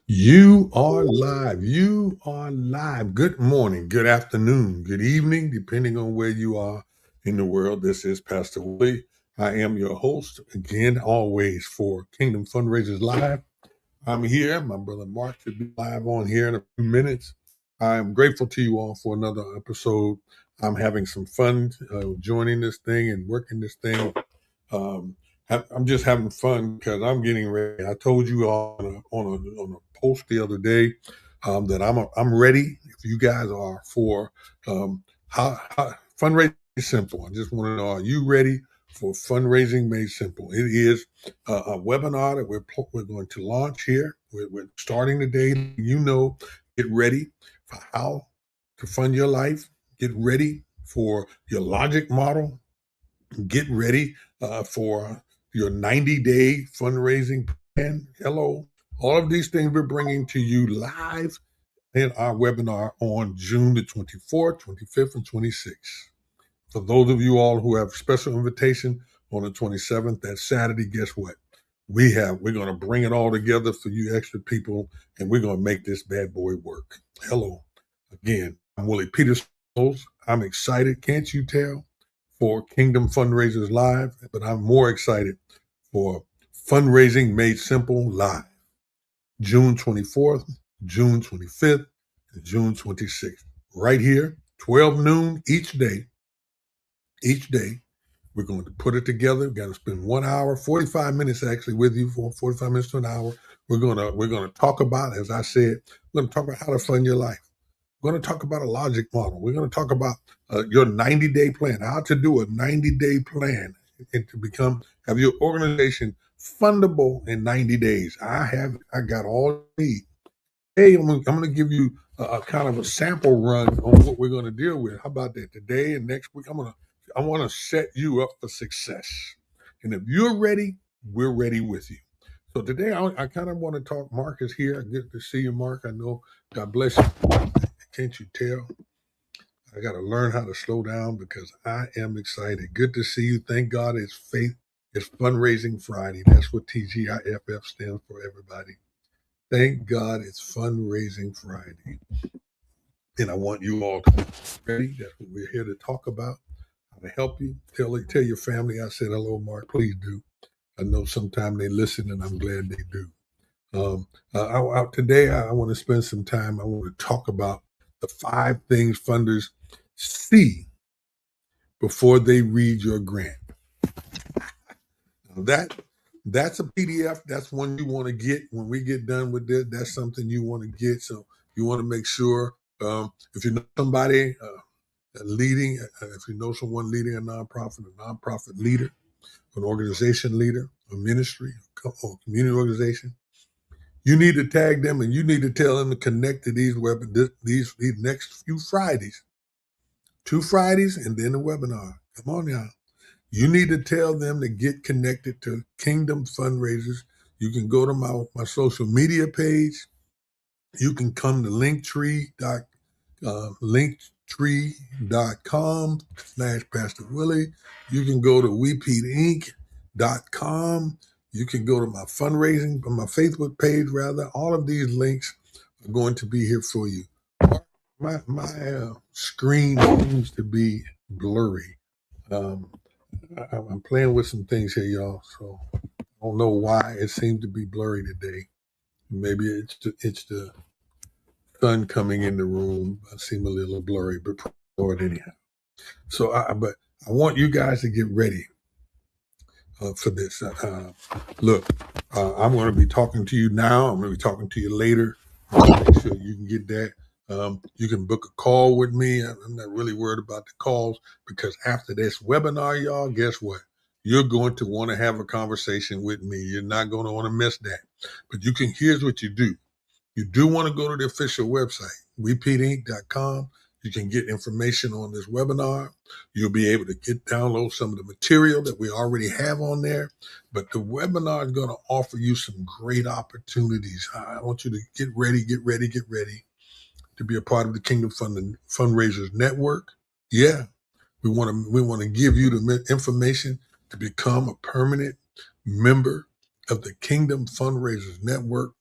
You are live. You are live. Good morning, good afternoon, good evening, depending on where you are in the world. This is Pastor Willie. I am your host again, always for Kingdom Fundraisers Live. I'm here. My brother Mark should be live on here in a few minutes. I'm grateful to you all for another episode. I'm having some fun joining this thing and working this thing. Um, I'm just having fun because I'm getting ready. I told you all on a post the other day that I'm ready. If you guys are for how fundraising is simple, I just want to know: are you ready for fundraising made simple? It is a webinar that we're going to launch here. We're starting today. Get ready for how to fund your life. Get ready for your logic model. Get ready for your 90-day fundraising plan. Hello. All of these things we're bringing to you live in our webinar on June the 24th, 25th, and 26th. For those of you all who have special invitation on the 27th, that Saturday, guess what? We're going to bring it all together for you extra people, and we're going to make this bad boy work. Hello. Again, I'm Willie Peterson. I'm excited. Can't you tell? For Kingdom Fundraisers Live, but I'm more excited for Fundraising Made Simple Live, June 24th, June 25th, and June 26th. Right here, 12 noon each day. Each day, we're going to put it together. We're going to spend 1 hour, 45 minutes actually with you for 45 minutes to an hour. We're gonna talk about, as I said, we're going to talk about how to fund your life. We're going to talk about a logic model. We're going to talk about your 90-day plan, how to do a 90-day plan and to have your organization fundable in 90 days. I got all you need. Hey, I'm going to give you a kind of a sample run on what we're going to deal with. How about that? Today and next week, I want to set you up for success. And if you're ready, we're ready with you. So today, I kind of want to talk. Mark is here. Good to see you, Mark. I know. God bless you. Can't you tell? I got to learn how to slow down because I am excited. Good to see you. Thank God it's faith. It's Fundraising Friday. That's what TGIFF stands for, everybody. Thank God it's Fundraising Friday. And I want you all to be ready. That's what we're here to talk about. How to help you. Tell your family I said hello, Mark. Please do. I know sometimes they listen, and I'm glad they do. Today, I want to spend some time. I want to talk about the 5 things funders see before they read your grant. Now that's a PDF. That's one you want to get when we get done with this. That's something you want to get. So you want to make sure if you know somebody leading, if you know someone leading a nonprofit leader, an organization leader, a ministry, or community organization, you need to tag them and you need to tell them to connect to these next few Fridays. 2 Fridays and then a webinar. Come on now. You need to tell them to get connected to Kingdom Fundraisers. You can go to my social media page. You can come to linktree.com/Pastor Willie. You can go to wepeatinc.com. You can go to my Facebook page, rather. All of these links are going to be here for you. My screen seems to be blurry. I'm playing with some things here, y'all. So I don't know why it seemed to be blurry today. Maybe it's the sun coming in the room. I seem a little blurry, but for it anyhow. So, but I want you guys to get ready for this. Look, I'm going to be talking to you now. I'm going to be talking to you later. Make sure you can get that. You can book a call with me. I'm not really worried about the calls because after this webinar, y'all, guess what? You're going to want to have a conversation with me. You're not going to want to miss that. But here's what you do. You do want to go to the official website, wepeatinc.com. You can get information on this webinar. You'll be able to download some of the material that we already have on there. But the webinar is going to offer you some great opportunities. I want you to get ready to be a part of the Kingdom Fundraisers Network. Yeah, we want to give you the information to become a permanent member of the Kingdom Fundraisers Network.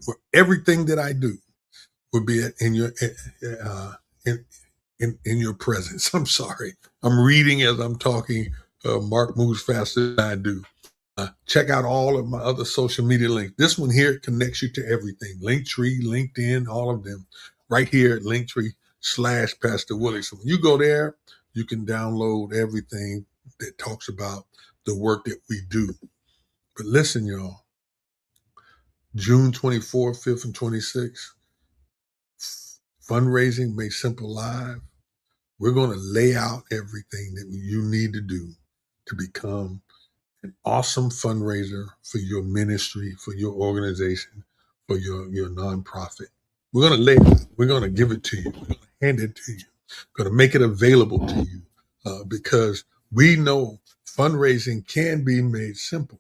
for everything that I do would be in your uh, in, in your presence. I'm sorry. I'm reading as I'm talking. Mark moves faster than I do. Check out all of my other social media links. This one here connects you to everything. Linktree, LinkedIn, all of them. Right here at Linktree/Pastor Willie. So when you go there, you can download everything that talks about the work that we do. But listen, y'all, June 24th, 5th, and 26th, fundraising made simple live. We're going to lay out everything that you need to do to become an awesome fundraiser for your ministry, for your organization, for your nonprofit. We're going to lay it out. We're going to give it to you. We're going to hand it to you. We're going to make it available to you because we know fundraising can be made simple.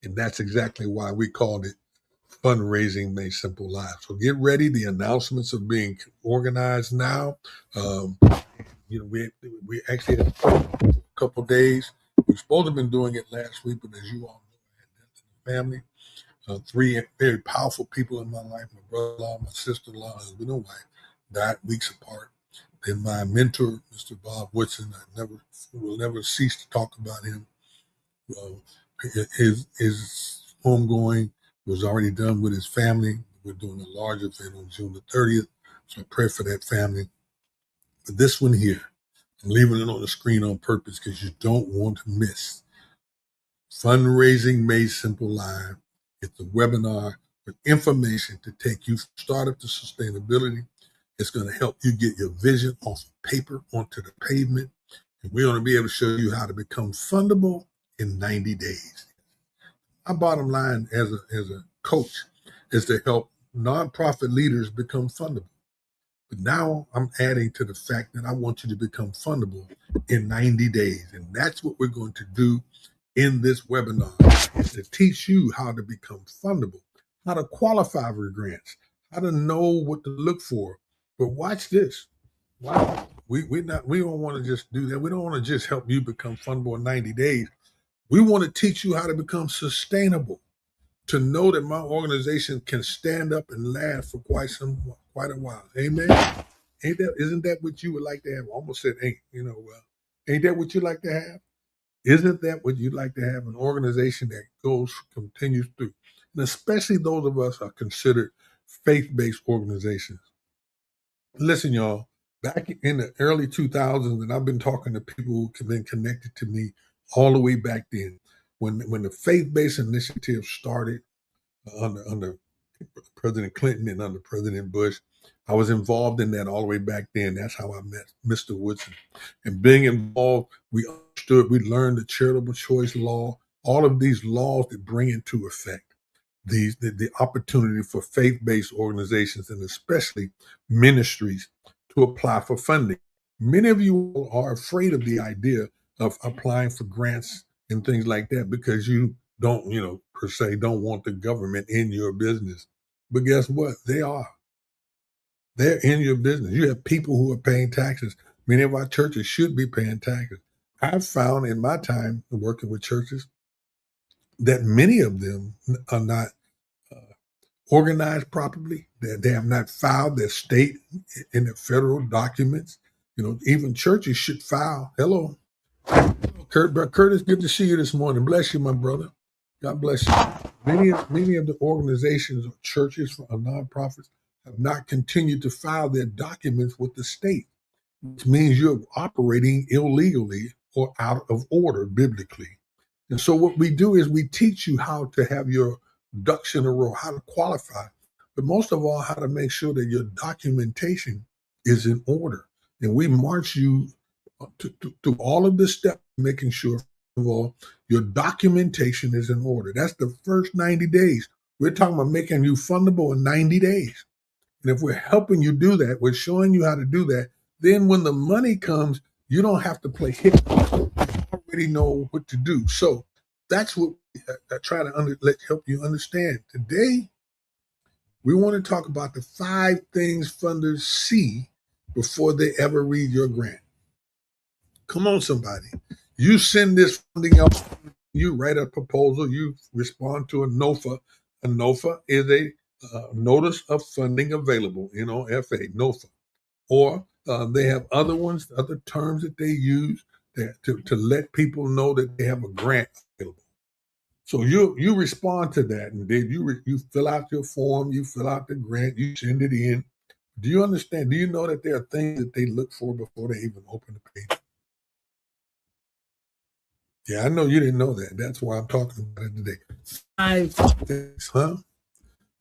And that's exactly why we called it Fundraising Made Simple Live. So get ready. The announcements are being organized now. Um, we actually had a couple days. We were supposed to have been doing it last week, but as you all know, I had death in the family. Three very powerful people in my life: my brother-in-law, my sister-in-law, husband and wife, died weeks apart. Then my mentor, Mr. Bob Woodson, I will never cease to talk about him. His homegoing was already done with his family. We're doing a large event on June the 30th, so I pray for that family. But this one here, I'm leaving it on the screen on purpose because you don't want to miss Fundraising Made Simple Live. It's a webinar with information to take you from startup to sustainability. It's going to help you get your vision off of paper onto the pavement. And we're going to be able to show you how to become fundable in 90 days. My bottom line as a coach is to help nonprofit leaders become fundable. But now I'm adding to the fact that I want you to become fundable in 90 days. And that's what we're going to do in this webinar, is to teach you how to become fundable, how to qualify for grants, how to know what to look for. But watch this. Wow. We don't want to just do that. We don't want to just help you become fundable in 90 days. We want to teach you how to become sustainable, to know that my organization can stand up and last for quite a while. Amen. Isn't that what you would like to have? I almost said ain't, ain't that what you like to have? Isn't that what you'd like to have? An organization that continues through. And especially those of us are considered faith-based organizations. Listen, y'all, back in the early 2000s, and I've been talking to people who have been connected to me all the way back then, when the faith-based initiative started under President Clinton and under President Bush. I was involved in that all the way back then. That's how I met Mr. Woodson. And being involved, we understood, we learned the charitable choice law, all of these laws that bring into effect the opportunity for faith-based organizations and especially ministries to apply for funding. Many of you are afraid of the idea of applying for grants and things like that because you don't, per se, don't want the government in your business. But guess what? They are. They're in your business. You have people who are paying taxes. Many of our churches should be paying taxes. I've found in my time working with churches that many of them are not organized properly. They have not filed their state and their federal documents. Even churches should file. Hello, Curtis, good to see you this morning. Bless you, my brother. God bless you. Many of the organizations or churches or nonprofits have not continued to file their documents with the state, which means you're operating illegally or out of order biblically. And so what we do is we teach you how to have your ducks in a row, how to qualify, but most of all, how to make sure that your documentation is in order. And we march you to all of the steps, making sure, first of all, your documentation is in order. That's the first 90 days. We're talking about making you fundable in 90 days. And if we're helping you do that, we're showing you how to do that, then when the money comes, you don't have to play hit. You already know what to do. So that's what I try to help you understand. Today, we want to talk about the 5 things funders see before they ever read your grant. Come on, somebody. You send this funding out, you write a proposal, you respond to a NOFA. A NOFA is a Notice of Funding Available, NOFA, NOFA. Or they have other ones, other terms that they use to let people know that they have a grant available. So you respond to that, and then you fill out your form, you fill out the grant, you send it in. Do you understand? Do you know that there are things that they look for before they even open the page? Yeah, I know you didn't know that. That's why I'm talking about it today. 5 things, huh?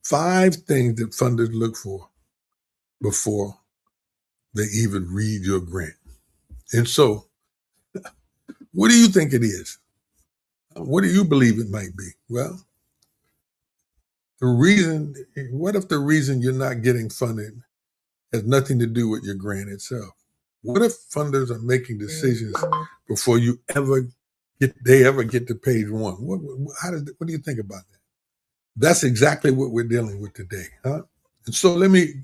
5 things that funders look for before they even read your grant. And so, what do you think it is? What do you believe it might be? Well, what if the reason you're not getting funded has nothing to do with your grant itself? What if funders are making decisions before they ever get to page one? What do you think about that? That's exactly what we're dealing with today, huh? And so let me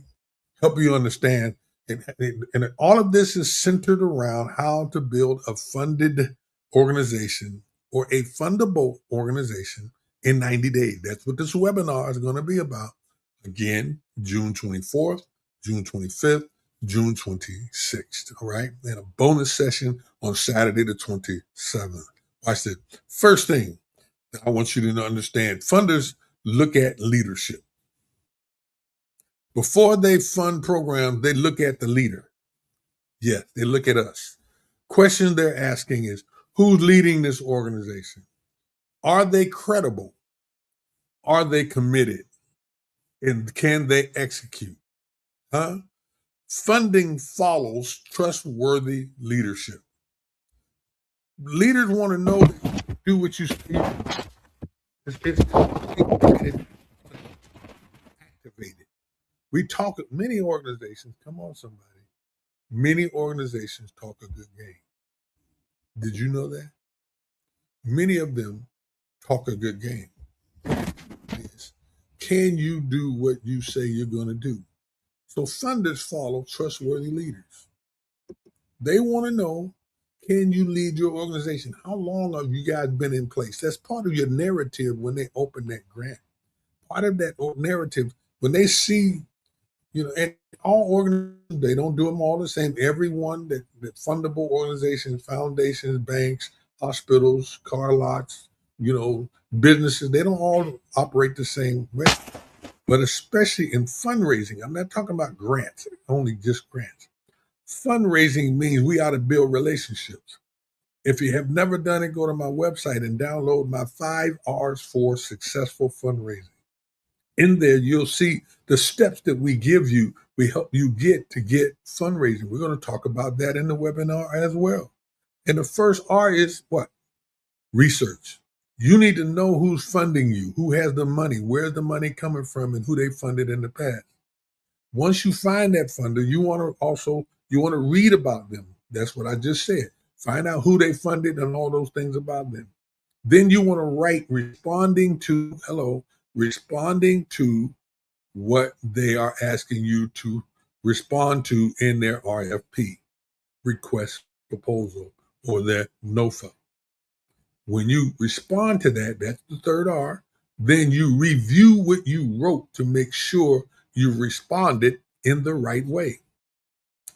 help you understand. And all of this is centered around how to build a funded organization or a fundable organization in 90 days. That's what this webinar is going to be about. Again, June 24th, June 25th, June 26th. All right. And a bonus session on Saturday the 27th. Watch this. First thing that I want you to understand, funders look at leadership. Before they fund programs, they look at the leader. Yes, they look at us. Question they're asking is, who's leading this organization? Are they credible? Are they committed? And can they execute? Huh? Funding follows trustworthy leadership. Leaders want to know that you do what you say. It's activated. Many organizations, come on somebody, many organizations talk a good game. Did you know that? Many of them talk a good game. Yes. Can you do what you say you're going to do? So funders follow trustworthy leaders. They want to know, can you lead your organization? How long have you guys been in place? That's part of your narrative when they open that grant. Part of that narrative, when they see, and all organizations, they don't do them all the same. Everyone that fundable organizations, foundations, banks, hospitals, car lots, businesses, they don't all operate the same way. But especially in fundraising, I'm not talking about grants, only just grants. Fundraising means we ought to build relationships. If you have never done it, go to my website and download my 5 R's for successful fundraising. In there, you'll see the steps that we give you. We help you get fundraising. We're going to talk about that in the webinar as well. And the first R is what? Research. You need to know who's funding you, who has the money, where's the money coming from, and who they funded in the past. Once you find that funder, you want to read about them. That's what I just said. Find out who they funded and all those things about them. Then you want to write responding to what they are asking you to respond to in their RFP, request proposal, or their NOFA. When you respond to that, that's the third R, then you review what you wrote to make sure you responded in the right way.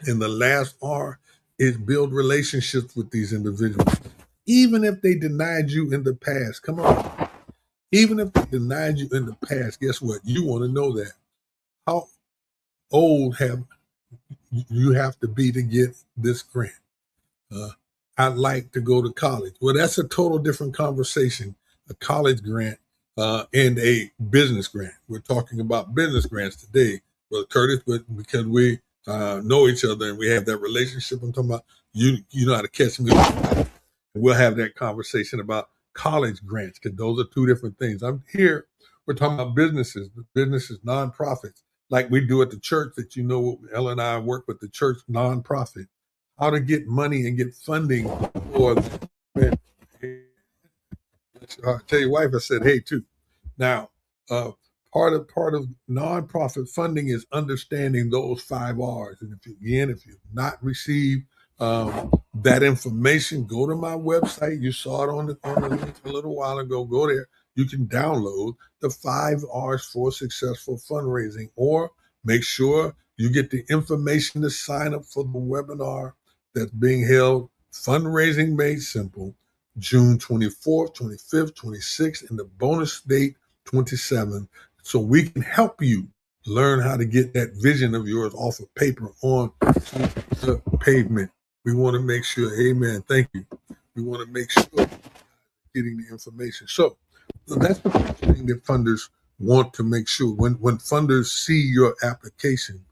And the last R is build relationships with these individuals. Even if they denied you in the past, come on. Even if they denied you in the past, guess what? You want to know that. How old have you have to be to get this grant? I'd like to go to college. Well, that's a total different conversation. A college grant and a business grant. We're talking about business grants today, Brother Curtis, but because we know each other and we have that relationship, I'm talking about you know how to catch me. We'll have that conversation about college grants because those are two different things. We're talking about businesses, nonprofits, like we do at the church that Ella and I work with the church nonprofit. How to get money and get funding for tell your wife I said hey too. Now, part of nonprofit funding is understanding those 5 R's. And if you've not received that information, go to my website. You saw it on the link a little while ago. Go there. you can download the 5 R's for successful fundraising, or make sure you get the information to sign up for the webinar that's being held, Fundraising Made Simple, June 24th, 25th, 26th, and the bonus date 27th, so we can help you learn how to get that vision of yours off of paper on the pavement. We want to make sure, amen, thank you. We want to make sure getting the information. So that's the first thing that funders want to make sure. When funders see your application,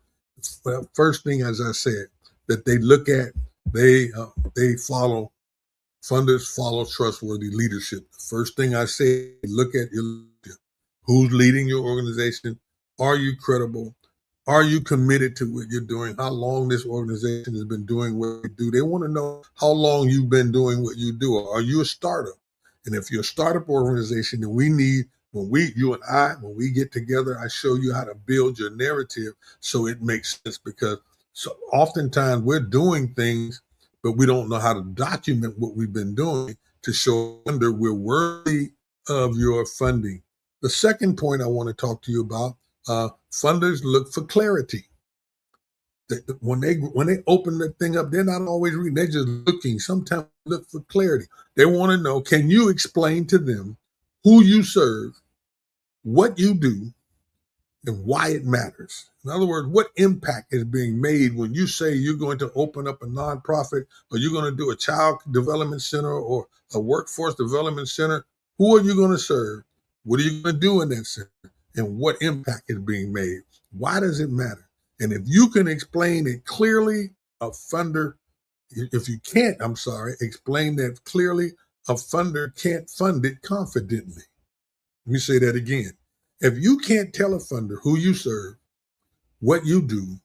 first thing, as I said, that they look at, they follow. Funders follow trustworthy leadership. The first thing I say, look at your leadership. Who's leading your organization? Are you credible? Are you committed to what you're doing? How long this organization has been doing what you do? They want to know how long you've been doing what you do. Are you a startup? And if you're a startup organization, then we need, you and I, when we get together, I show you how to build your narrative so it makes sense, because so oftentimes we're doing things, but we don't know how to document what we've been doing to show under we're worthy of your funding. The second point I want to talk to you about, funders look for clarity. When they open the thing up, they're not always reading, they're just looking. Sometimes look for clarity. They want to know, can you explain to them who you serve, what you do, and why it matters? In other words, what impact is being made when you say you're going to open up a nonprofit, or you're going to do a child development center or a workforce development center? Who are you going to serve? What are you going to do in that center? And what impact is being made? Why does it matter? And if you can explain it clearly, a funder, if you can't, explain that clearly, a funder can't fund it confidently. Let me say that again. If you can't tell a funder who you serve, what you do,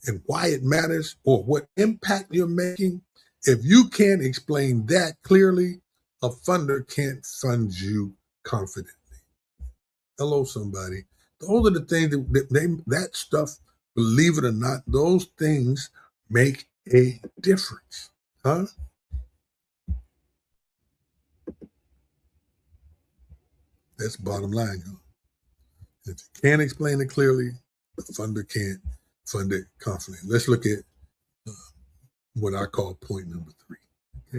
and why it matters, or what impact you're making, if you can't explain that clearly, a funder can't fund you confidently. Hello, somebody. Those are the things that stuff, believe it or not, those things make a difference. Huh? That's bottom line. If you can't explain it clearly, the funder can't fund it confidently. Let's look at what I call point number 3.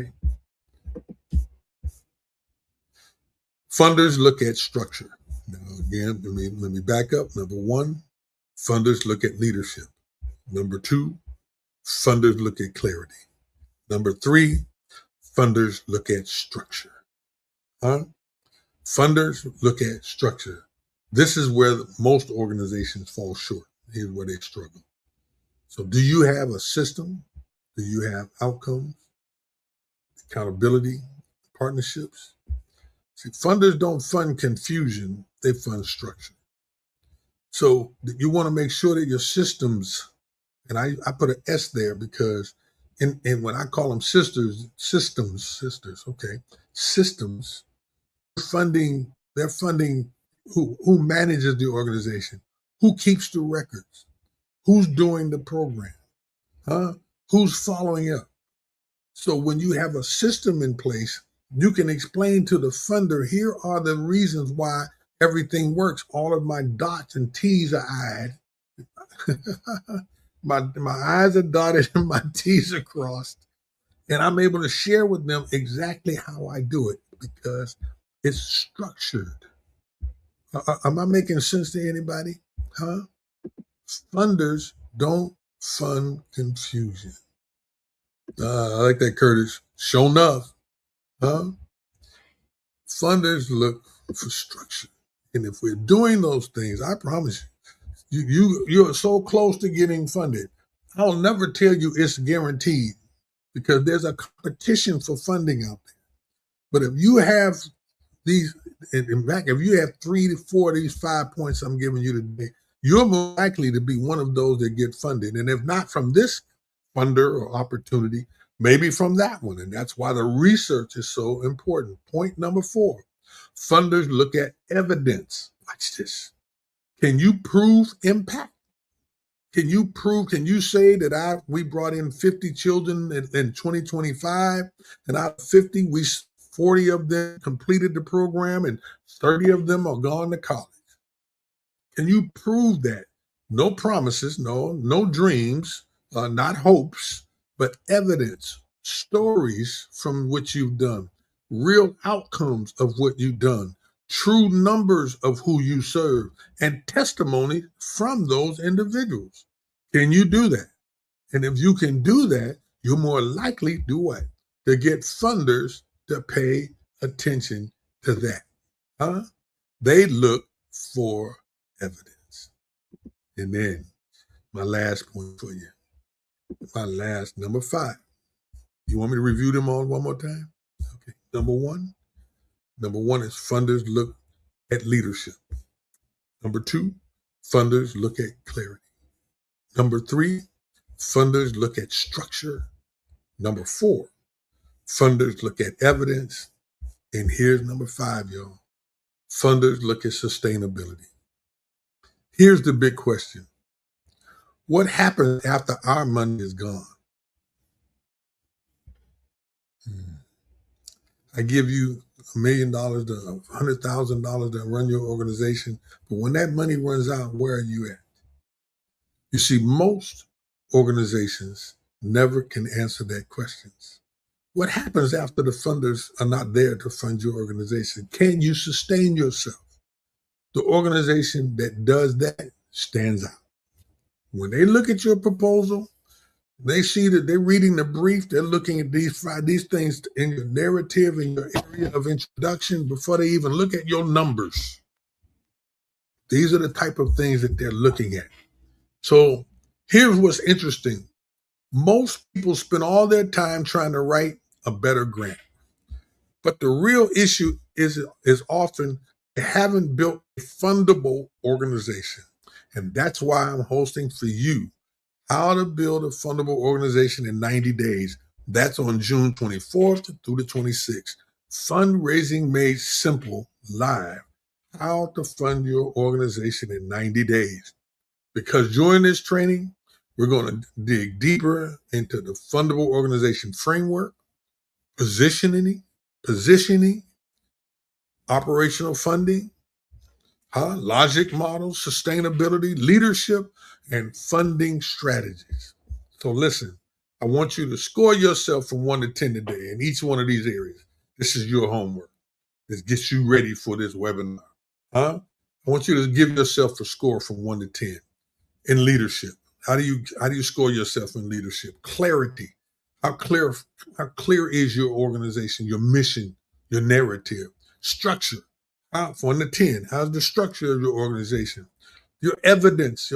Okay. Funders look at structure. Now, again, let me back up. Number 1, funders look at leadership. Number 2, funders look at clarity. Number 3, funders look at structure. Huh? Funders look at structure. This is where most organizations fall short. Here's where they struggle. So do you have a system? Do you have outcomes, accountability, partnerships? See, funders don't fund confusion, they fund structure. So you want to make sure that your systems, and I put an S there because in when I call them systems, they're funding who manages the organization, who keeps the records, who's doing the program, huh? Who's following up. So when you have a system in place, you can explain to the funder, here are the reasons why everything works. All of my dots and T's are I'd. my I's are dotted and my T's are crossed. And I'm able to share with them exactly how I do it because it's structured. Am I making sense to anybody? Huh? Funders don't fund confusion. I like that, Curtis. Sure enough, huh? Funders look for structure. And if we're doing those things, I promise you're so close to getting funded. I'll never tell you it's guaranteed because there's a competition for funding out there. But if you have these, in fact, if you have 3 to 4 of these 5 points I'm giving you today, you're more likely to be one of those that get funded. And if not from this funder or opportunity, maybe from that one. And that's why the research is so important. Point number 4, funders look at evidence. Watch this. Can you prove impact? Can you say that we brought in 50 children in 2025, and out of 50, we 40 of them completed the program, and 30 of them are gone to college. Can you prove that? No promises, no dreams, not hopes, but evidence, stories from what you've done, real outcomes of what you've done, true numbers of who you serve, and testimony from those individuals. Can you do that? And if you can do that, you're more likely to do what? To get funders to pay attention to that. Huh? They look for evidence. And then my last point for you, my last number 5. You want me to review them all one more time? Okay. Number one is funders look at leadership. Number 2, funders look at clarity. Number 3, funders look at structure. Number 4, funders look at evidence. And here's number 5, y'all. Funders look at sustainability. Here's the big question. What happens after our money is gone? I give you $1 million to $100,000 to run your organization, but when that money runs out, where are you at? You see, most organizations never can answer that question. What happens after the funders are not there to fund your organization? Can you sustain yourself? The organization that does that stands out. When they look at your proposal, they see that they're reading the brief. They're looking at these things in your narrative, in your area of introduction, before they even look at your numbers. These are the type of things that they're looking at. So here's what's interesting. Most people spend all their time trying to write a better grant. But the real issue is often they haven't built a fundable organization. And that's why I'm hosting for you How to Build a Fundable Organization in 90 Days. That's on June 24th through the 26th. Fundraising Made Simple Live. How to fund your organization in 90 days. Because during this training, we're going to dig deeper into the fundable organization framework, positioning, operational funding, logic models, sustainability, leadership, and funding strategies. So listen, I want you to score yourself from 1 to 10 today in each one of these areas. This is your homework. This gets you ready for this webinar. I want you to give yourself a score from 1 to 10 in leadership. How do you score yourself in leadership? Clarity. How clear is your organization, your mission, your narrative? Structure. From 1 to 10, how's the structure of your organization? Your evidence,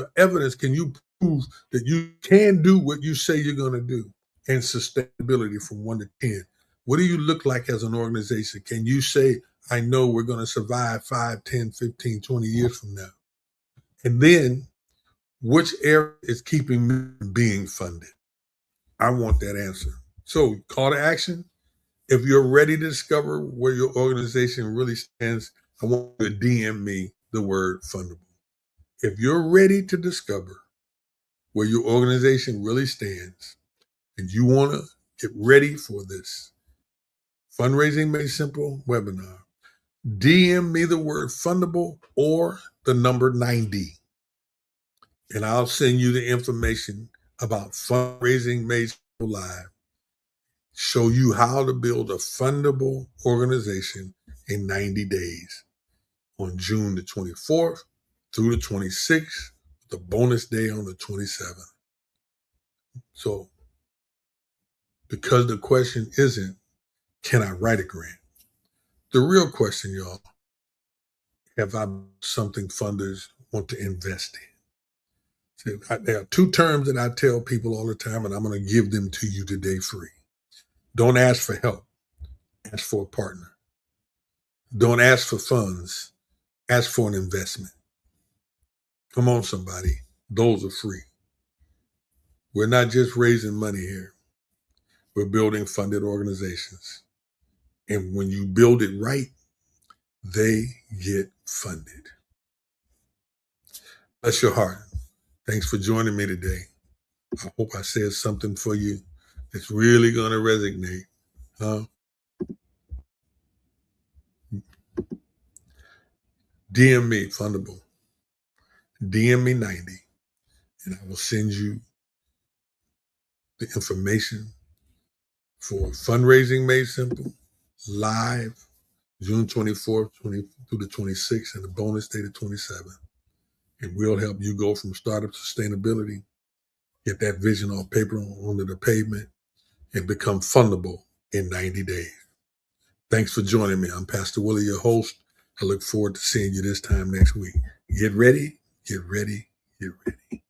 can you prove that you can do what you say you're going to do? And sustainability from 1 to 10. What do you look like as an organization? Can you say, I know we're going to survive 5, 10, 15, 20 years from now? And then, which area is keeping me from being funded? I want that answer. So, call to action. If you're ready to discover where your organization really stands, I want you to DM me the word fundable. If you're ready to discover where your organization really stands and you want to get ready for this Fundraising Made Simple webinar, DM me the word fundable or the number 90. And I'll send you the information about Fundraising Made Simple Live. Show you how to build a fundable organization in 90 days on June the 24th through the 26th, the bonus day on the 27th. So, because the question isn't, can I write a grant? The real question, y'all, have I something funders want to invest in? See, there are 2 terms that I tell people all the time, and I'm going to give them to you today free. Don't ask for help. Ask for a partner. Don't ask for funds. Ask for an investment. Come on, somebody. Those are free. We're not just raising money here. We're building funded organizations. And when you build it right, they get funded. Bless your heart. Thanks for joining me today. I hope I said something for you that's really going to resonate. DM me, Fundable. DM me 90, and I will send you the information for Fundraising Made Simple, live June 24th through the 26th, and the bonus day the 27th. And we'll help you go from startup to sustainability, get that vision on paper onto the pavement, and become fundable in 90 days. Thanks for joining me. I'm Pastor Willie, your host. I look forward to seeing you this time next week. Get ready, get ready, get ready.